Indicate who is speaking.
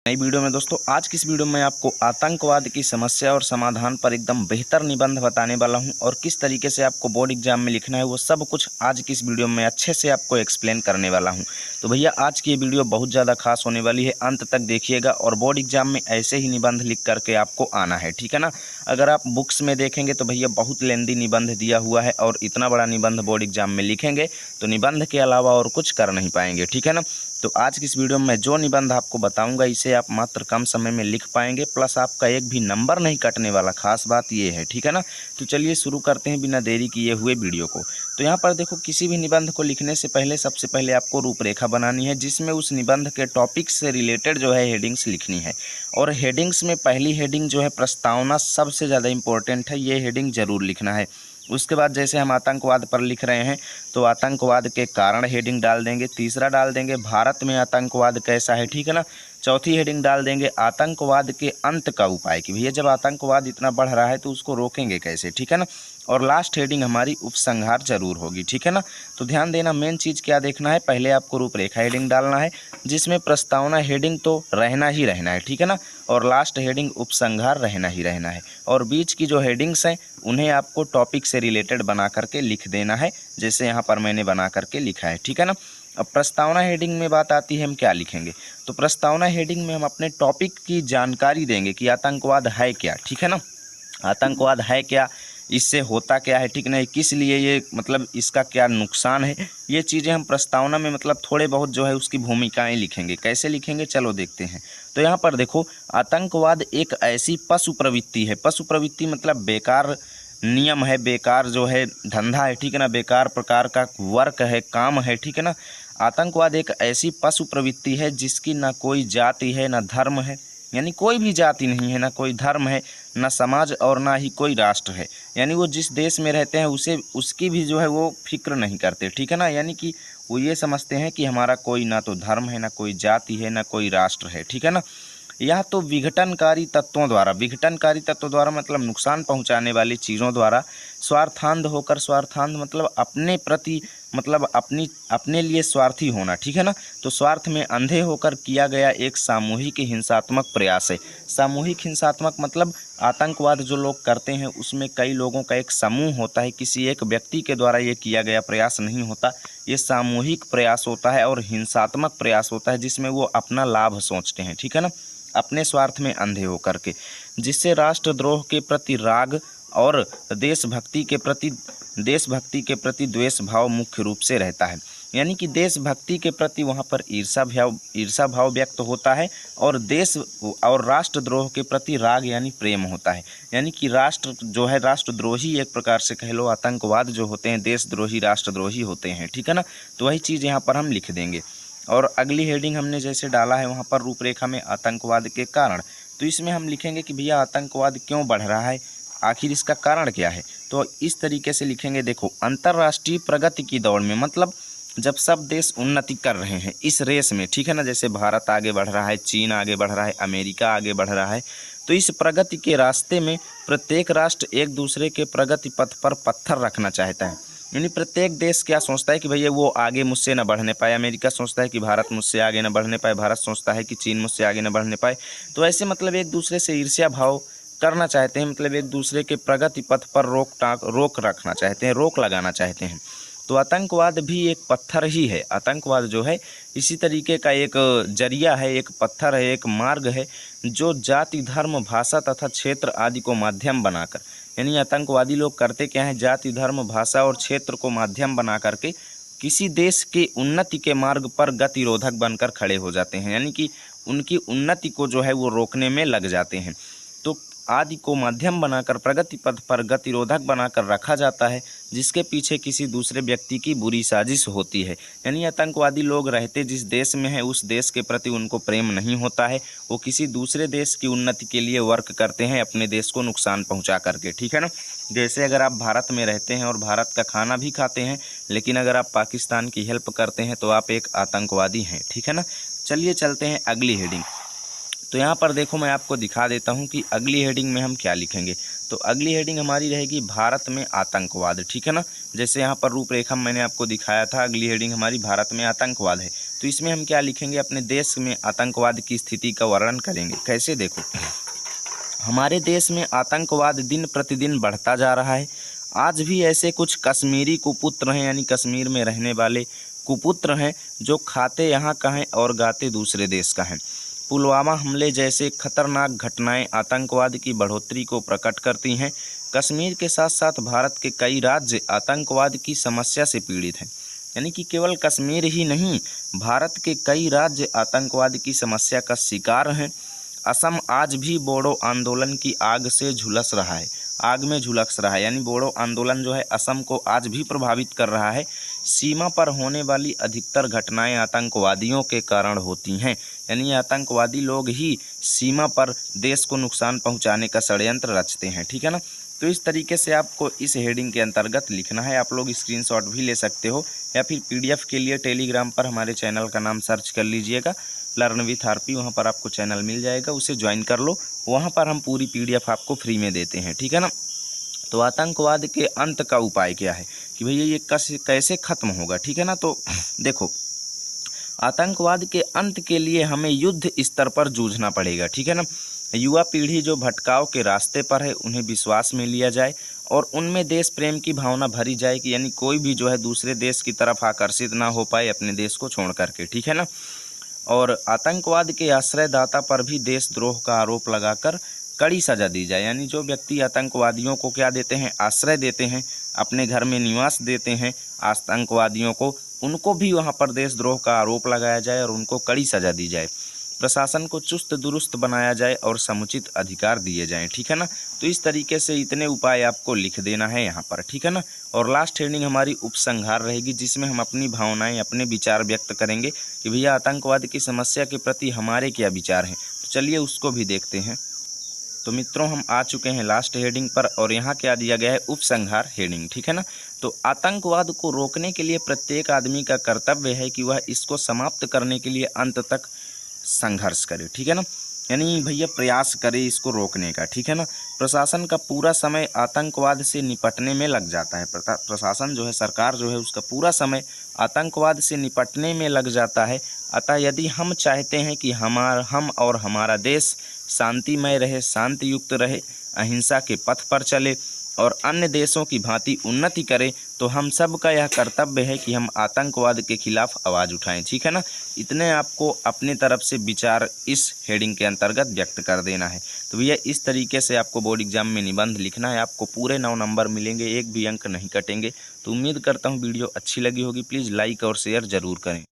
Speaker 1: नई वीडियो में दोस्तों आज की इस वीडियो में आपको आतंकवाद की समस्या और समाधान पर एकदम बेहतर निबंध बताने वाला हूं और किस तरीके से आपको बोर्ड एग्जाम में लिखना है वो सब कुछ आज की इस वीडियो में अच्छे से आपको एक्सप्लेन करने वाला हूं। तो भैया आज की ये वीडियो बहुत ज़्यादा खास होने वाली है, अंत तक देखिएगा और बोर्ड एग्जाम में ऐसे ही निबंध लिख करके आपको आना है, ठीक है ना। अगर आप बुक्स में देखेंगे तो भैया बहुत लेंदी निबंध दिया हुआ है और इतना बड़ा निबंध बोर्ड एग्जाम में लिखेंगे तो निबंध के अलावा और कुछ कर नहीं पाएंगे, ठीक है ना। तो आज की इस वीडियो में जो निबंध आपको बताऊंगा इसे आप मात्र कम समय में लिख पाएंगे, प्लस आपका एक भी नंबर नहीं कटने वाला, खास बात ये है, ठीक है ना। तो चलिए शुरू करते हैं बिना देरी किए हुए वीडियो को। तो यहाँ पर देखो, किसी भी निबंध को लिखने से पहले सबसे पहले आपको रूपरेखा बनानी है जिसमें उस निबंध के टॉपिक से रिलेटेड जो है हेडिंग्स लिखनी है। और हेडिंग्स में पहली हेडिंग जो है प्रस्तावना सबसे ज़्यादा इंपॉर्टेंट है, ये हेडिंग ज़रूर लिखना है। उसके बाद जैसे हम आतंकवाद पर लिख रहे हैं तो आतंकवाद के कारण हेडिंग डाल देंगे, तीसरा डाल देंगे भारत में आतंकवाद कैसा है, ठीक है ना। चौथी हेडिंग डाल देंगे आतंकवाद के अंत का उपाय, कि भैया जब आतंकवाद इतना बढ़ रहा है तो उसको रोकेंगे कैसे, ठीक है ना। और लास्ट हेडिंग हमारी उपसंहार जरूर होगी, ठीक है ना। तो ध्यान देना, मेन चीज़ क्या देखना है, पहले आपको रूपरेखा हेडिंग डालना है जिसमें प्रस्तावना हेडिंग तो रहना ही रहना है, ठीक है ना। और लास्ट हेडिंग उपसंहार रहना ही रहना है और बीच की जो हेडिंग्स हैं उन्हें आपको टॉपिक से रिलेटेड बना करके लिख देना है, जैसे यहाँ पर मैंने बना करके लिखा है, ठीक है ना। अब प्रस्तावना हेडिंग में बात आती है, हम क्या लिखेंगे। तो प्रस्तावना हेडिंग में हम अपने टॉपिक की जानकारी देंगे कि आतंकवाद है क्या, ठीक है ना। आतंकवाद है क्या, इससे होता क्या है, ठीक नहीं, किस लिए ये, मतलब इसका क्या नुकसान है, ये चीज़ें हम प्रस्तावना में मतलब थोड़े बहुत जो है उसकी भूमिकाएं लिखेंगे। कैसे लिखेंगे चलो देखते हैं। तो यहाँ पर देखो, आतंकवाद एक ऐसी पशु प्रवृत्ति है, पशु प्रवृत्ति मतलब बेकार नियम है, बेकार जो है धंधा है, ठीक है ना, बेकार प्रकार का वर्क है, काम है, ठीक है ना। आतंकवाद एक ऐसी पशु प्रवृत्ति है जिसकी ना कोई जाति है ना धर्म है, यानी कोई भी जाति नहीं है, ना कोई धर्म है, ना समाज और ना ही कोई राष्ट्र है। यानी वो जिस देश में रहते हैं उसे उसकी भी जो है वो फिक्र नहीं करते, ठीक है ना। यानी कि वो ये समझते हैं कि हमारा कोई ना तो धर्म है, ना कोई जाति है, ना कोई राष्ट्र है, ठीक है ना। यह तो विघटनकारी तत्वों द्वारा मतलब नुकसान पहुंचाने वाली चीज़ों द्वारा स्वार्थांध होकर, स्वार्थांध मतलब अपने प्रति, मतलब अपने लिए स्वार्थी होना, ठीक है ना। तो स्वार्थ में अंधे होकर किया गया एक सामूहिक हिंसात्मक प्रयास है। सामूहिक हिंसात्मक मतलब आतंकवाद जो लोग करते हैं उसमें कई लोगों का एक समूह होता है, किसी एक व्यक्ति के द्वारा ये किया गया प्रयास नहीं होता, ये सामूहिक प्रयास होता है और हिंसात्मक प्रयास होता है जिसमें वो अपना लाभ सोचते हैं, ठीक है ना, अपने स्वार्थ में अंधे होकर के, जिससे राष्ट्रद्रोह के प्रति राग और देशभक्ति के प्रति द्वेष भाव मुख्य रूप से रहता है। यानी कि देशभक्ति के प्रति वहाँ पर ईर्षा भाव व्यक्त होता है और देश और राष्ट्रद्रोह के प्रति राग यानी प्रेम होता है। यानी कि राष्ट्र जो है राष्ट्रद्रोही एक प्रकार से कह लो, आतंकवाद जो होते हैं देशद्रोही राष्ट्रद्रोही होते हैं, ठीक है ना। तो वही चीज़ यहाँ पर हम लिख देंगे। और अगली हेडिंग हमने जैसे डाला है वहाँ पर रूपरेखा में आतंकवाद के कारण, तो इसमें हम लिखेंगे कि भैया आतंकवाद क्यों बढ़ रहा है, आखिर इसका कारण क्या है। तो इस तरीके से लिखेंगे, देखो अंतर्राष्ट्रीय प्रगति की दौड़ में, मतलब जब सब देश उन्नति कर रहे हैं इस रेस में, ठीक है ना, जैसे भारत आगे बढ़ रहा है, चीन आगे बढ़ रहा है, अमेरिका आगे बढ़ रहा है, तो इस प्रगति के रास्ते में प्रत्येक राष्ट्र एक दूसरे के प्रगति पथ पर पत्थर रखना चाहता है। यानी प्रत्येक देश क्या सोचता है कि भैया वो आगे मुझसे न बढ़ने पाए, अमेरिका सोचता है कि भारत मुझसे आगे न बढ़ने पाए, भारत सोचता है कि चीन मुझसे आगे न बढ़ने पाए। तो ऐसे मतलब एक दूसरे से ईर्ष्या भाव करना चाहते हैं, मतलब एक दूसरे के प्रगति पथ पर रोक रखना चाहते हैं, रोक लगाना चाहते हैं। तो आतंकवाद भी एक पत्थर ही है, आतंकवाद जो है इसी तरीके का एक जरिया है, एक पत्थर है, एक मार्ग है जो जाति धर्म भाषा तथा क्षेत्र आदि को माध्यम बनाकर, यानी आतंकवादी लोग करते क्या हैं, जाति धर्म भाषा और क्षेत्र को माध्यम बना करके किसी देश के उन्नति के मार्ग पर गतिरोधक बनकर खड़े हो जाते हैं, यानी कि उनकी उन्नति को जो है वो रोकने में लग जाते हैं। तो आदि को माध्यम बनाकर प्रगति पथ पर गतिरोधक बनाकर रखा जाता है जिसके पीछे किसी दूसरे व्यक्ति की बुरी साजिश होती है। यानी आतंकवादी लोग रहते जिस देश में है उस देश के प्रति उनको प्रेम नहीं होता है, वो किसी दूसरे देश की उन्नति के लिए वर्क करते हैं अपने देश को नुकसान पहुंचा करके, ठीक है ना। जैसे अगर आप भारत में रहते हैं और भारत का खाना भी खाते हैं, लेकिन अगर आप पाकिस्तान की हेल्प करते हैं तो आप एक आतंकवादी हैं, ठीक है ना। चलिए चलते हैं अगली हेडिंग। तो यहाँ पर देखो मैं आपको दिखा देता हूँ कि अगली हेडिंग में हम क्या लिखेंगे। तो अगली हेडिंग हमारी रहेगी भारत में आतंकवाद, ठीक है ना। जैसे यहाँ पर रूपरेखा मैंने आपको दिखाया था, अगली हेडिंग हमारी भारत में आतंकवाद है। तो इसमें हम क्या लिखेंगे, अपने देश में आतंकवाद की स्थिति का वर्णन करेंगे। कैसे, देखो, हमारे देश में आतंकवाद दिन प्रतिदिन बढ़ता जा रहा है। आज भी ऐसे कुछ कश्मीरी कुपुत्र हैं, यानी कश्मीर में रहने वाले कुपुत्र हैं, जो खाते यहाँ का हैं और गाते दूसरे देश का हैं। पुलवामा हमले जैसे खतरनाक घटनाएं आतंकवाद की बढ़ोतरी को प्रकट करती हैं। कश्मीर के साथ साथ भारत के कई राज्य आतंकवाद की समस्या से पीड़ित हैं। यानी कि केवल कश्मीर ही नहीं, भारत के कई राज्य आतंकवाद की समस्या का शिकार हैं। असम आज भी बोडो आंदोलन की आग से झुलस रहा है, आग में झुलस रहा है। यानी बोडो आंदोलन जो है असम को आज भी प्रभावित कर रहा है। सीमा पर होने वाली अधिकतर घटनाएं आतंकवादियों के कारण होती हैं। यानी आतंकवादी लोग ही सीमा पर देश को नुकसान पहुंचाने का षड्यंत्र रचते हैं, ठीक है ना। तो इस तरीके से आपको इस हेडिंग के अंतर्गत लिखना है। आप लोग स्क्रीनशॉट भी ले सकते हो, या फिर PDF के लिए टेलीग्राम पर हमारे चैनल का नाम सर्च कर लीजिएगा, लर्न विथ RP, वहाँ पर आपको चैनल मिल जाएगा, उसे ज्वाइन कर लो। वहाँ पर हम पूरी PDF आपको फ्री में देते हैं, ठीक है ना। तो आतंकवाद के अंत का उपाय क्या है कि भैया ये कैसे खत्म होगा, ठीक है ना। तो देखो, आतंकवाद के अंत के लिए हमें युद्ध स्तर पर जूझना पड़ेगा, ठीक है ना। युवा पीढ़ी जो भटकाव के रास्ते पर है उन्हें विश्वास में लिया जाए और उनमें देश प्रेम की भावना भरी जाए कि यानी कोई भी जो है दूसरे देश की तरफ आकर्षित ना हो पाए अपने देश को छोड़ करके, ठीक है ना। और आतंकवाद के आश्रयदाता पर भी देशद्रोह का आरोप लगाकर कड़ी सजा दी जाए। यानी जो व्यक्ति आतंकवादियों को क्या देते हैं, आश्रय देते हैं, अपने घर में निवास देते हैं आतंकवादियों को, उनको भी वहाँ पर देशद्रोह का आरोप लगाया जाए और उनको कड़ी सजा दी जाए। प्रशासन को चुस्त दुरुस्त बनाया जाए और समुचित अधिकार दिए जाएं, ठीक है ना। तो इस तरीके से इतने उपाय आपको लिख देना है यहाँ पर, ठीक है ना। और लास्ट हेडिंग हमारी उपसंहार रहेगी, जिसमें हम अपनी भावनाएं, अपने विचार व्यक्त करेंगे कि भैया आतंकवाद की समस्या के प्रति हमारे क्या विचार हैं। तो चलिए उसको भी देखते हैं। तो मित्रों, हम आ चुके हैं लास्ट हेडिंग पर और यहाँ क्या दिया गया है, उपसंहार हेडिंग, ठीक है ना। तो आतंकवाद को रोकने के लिए प्रत्येक आदमी का कर्तव्य है कि वह इसको समाप्त करने के लिए अंत तक संघर्ष करे, ठीक है ना। यानी भैया प्रयास करे इसको रोकने का, ठीक है ना। प्रशासन का पूरा समय आतंकवाद से निपटने में लग जाता है। प्रशासन जो है, सरकार जो है, उसका पूरा समय आतंकवाद से निपटने में लग जाता है। अतः यदि हम चाहते हैं कि हम और हमारा देश शांतिमय रहे, शांतियुक्त रहे, अहिंसा के पथ पर चले और अन्य देशों की भांति उन्नति करे, तो हम सब का यह कर्तव्य है कि हम आतंकवाद के खिलाफ आवाज़ उठाएं, ठीक है ना। इतने आपको अपने तरफ से विचार इस हेडिंग के अंतर्गत व्यक्त कर देना है। तो भैया इस तरीके से आपको बोर्ड एग्जाम में निबंध लिखना है। आपको पूरे 9 नंबर मिलेंगे, एक भी अंक नहीं कटेंगे। तो उम्मीद करता हूँ वीडियो अच्छी लगी होगी। प्लीज़ लाइक और शेयर ज़रूर करें।